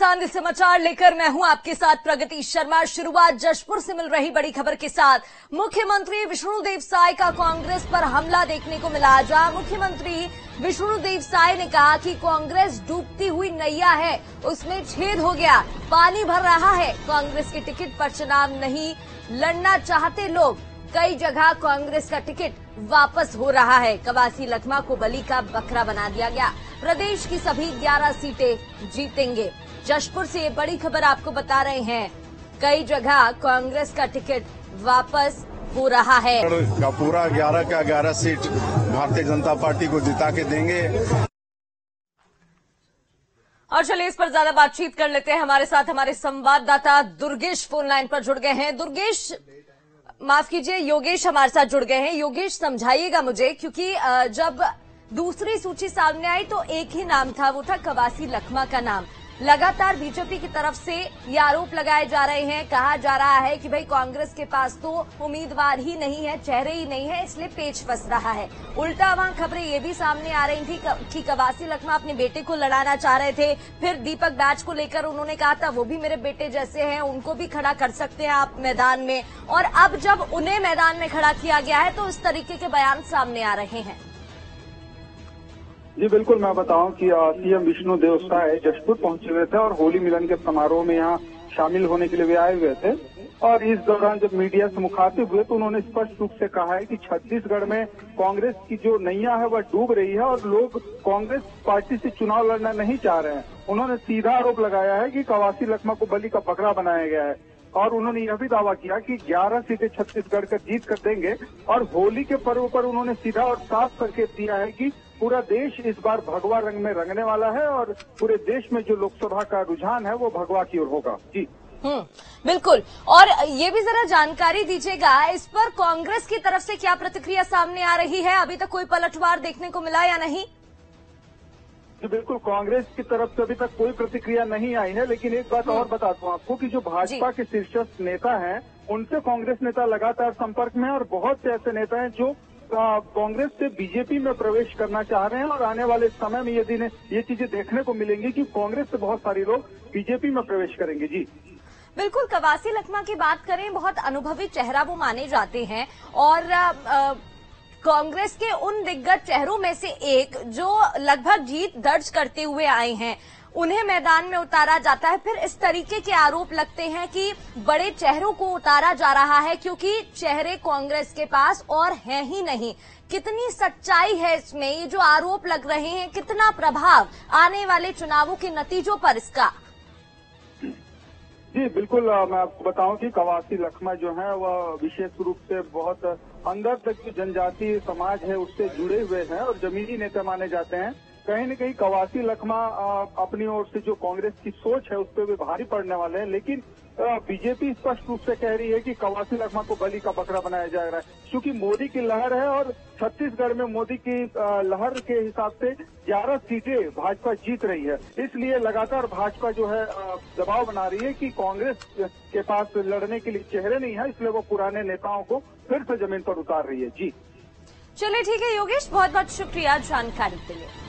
मसांदी समाचार लेकर मैं हूं आपके साथ प्रगति शर्मा। शुरुआत जशपुर से मिल रही बड़ी खबर के साथ। मुख्यमंत्री विष्णुदेव साय का कांग्रेस पर हमला देखने को मिला, जहां मुख्यमंत्री विष्णुदेव साय ने कहा कि कांग्रेस डूबती हुई नैया है, उसमें छेद हो गया, पानी भर रहा है। कांग्रेस के टिकट पर चुनाव नहीं लड़ना चाहते लोग। कई जगह कांग्रेस का टिकट वापस हो रहा है। कवासी लखमा को बलि का बकरा बना दिया गया। प्रदेश की सभी 11 सीटें जीतेंगे। जशपुर से ये बड़ी खबर आपको बता रहे हैं। कई जगह कांग्रेस का टिकट वापस हो रहा है। का पूरा 11 का 11 सीट भारतीय जनता पार्टी को जिता के देंगे। और चलिए इस पर ज्यादा बातचीत कर लेते हैं। हमारे साथ हमारे संवाददाता दुर्गेश फोन लाइन पर जुड़ गए हैं। दुर्गेश, माफ कीजिए, योगेश हमारे साथ जुड़ गए हैं। योगेश, समझाइएगा मुझे, क्योंकि जब दूसरी सूची सामने आई तो एक ही नाम था, वो था कवासी लखमा का नाम। लगातार बीजेपी की तरफ से ये आरोप लगाए जा रहे हैं, कहा जा रहा है कि भाई कांग्रेस के पास तो उम्मीदवार ही नहीं है, चेहरे ही नहीं है, इसलिए पेच फंस रहा है। उल्टा वहां खबरें ये भी सामने आ रही थी कि कवासी लखमा अपने बेटे को लड़ाना चाह रहे थे। फिर दीपक बैच को लेकर उन्होंने कहा था वो भी मेरे बेटे जैसे हैं, उनको भी खड़ा कर सकते हैं आप मैदान में। और अब जब उन्हें मैदान में खड़ा किया गया है तो इस तरीके के बयान सामने आ रहे हैं। जी बिल्कुल, मैं बताऊं कि सीएम विष्णुदेव साय जशपुर पहुंचे हुए थे और होली मिलन के समारोह में यहाँ शामिल होने के लिए वे आए हुए थे। और इस दौरान जब मीडिया से मुखातिब हुए तो उन्होंने स्पष्ट रूप से कहा है कि छत्तीसगढ़ में कांग्रेस की जो नैया है वह डूब रही है और लोग कांग्रेस पार्टी से चुनाव लड़ना नहीं चाह रहे हैं। उन्होंने सीधा आरोप लगाया है कि कवासी लखमा को बलि का बकरा बनाया गया है। और उन्होंने यह भी दावा किया कि 11 सीटें छत्तीसगढ़ का जीत कर देंगे। और होली के पर्व पर उन्होंने सीधा और साफ करके दिया है कि पूरा देश इस बार भगवा रंग में रंगने वाला है और पूरे देश में जो लोकसभा का रुझान है वो भगवा की ओर होगा। जी बिल्कुल। और ये भी जरा जानकारी दीजिएगा, इस पर कांग्रेस की तरफ से क्या प्रतिक्रिया सामने आ रही है? अभी तक कोई पलटवार देखने को मिला या नहीं? बिल्कुल, कांग्रेस की तरफ से अभी तक कोई प्रतिक्रिया नहीं आई है। लेकिन एक बात और बता दूं आपको कि जो भाजपा के शीर्षस्थ नेता हैं उनसे कांग्रेस नेता लगातार संपर्क में है और बहुत से ऐसे नेता हैं जो कांग्रेस से बीजेपी में प्रवेश करना चाह रहे हैं। और आने वाले समय में यदि ये चीजें देखने को मिलेंगी कि कांग्रेस से बहुत सारे लोग बीजेपी में प्रवेश करेंगे। जी बिल्कुल, कवासी लखमा की बात करें, बहुत अनुभवी चेहरा वो माने जाते हैं और कांग्रेस के उन दिग्गज चेहरों में से एक जो लगभग जीत दर्ज करते हुए आए हैं, उन्हें मैदान में उतारा जाता है। फिर इस तरीके के आरोप लगते हैं कि बड़े चेहरों को उतारा जा रहा है क्योंकि चेहरे कांग्रेस के पास और हैं ही नहीं। कितनी सच्चाई है इसमें? ये जो आरोप लग रहे हैं, कितना प्रभाव आने वाले चुनावों के नतीजों पर इसका? जी बिल्कुल, मैं आपको बताऊं कि कवासी लखमा जो है वह विशेष रूप से बहुत अंदर तक जो जनजातीय समाज है उससे जुड़े हुए हैं और जमीनी नेता माने जाते हैं। कहीं न कहीं कवासी लखमा अपनी ओर से जो कांग्रेस की सोच है उस पर भी भारी पड़ने वाले हैं। लेकिन बीजेपी स्पष्ट रूप से कह रही है कि कवासी लखमा को बलि का बकरा बनाया जा रहा है क्योंकि मोदी की लहर है और छत्तीसगढ़ में मोदी की लहर के हिसाब से 11 सीटें भाजपा जीत रही है। इसलिए लगातार भाजपा जो है दबाव बना रही है कि कांग्रेस के पास लड़ने के लिए चेहरे नहीं है, इसलिए वो पुराने नेताओं को फिर से जमीन पर उतार रही है। जी चलिए ठीक है योगेश, बहुत बहुत शुक्रिया जानकारी के लिए।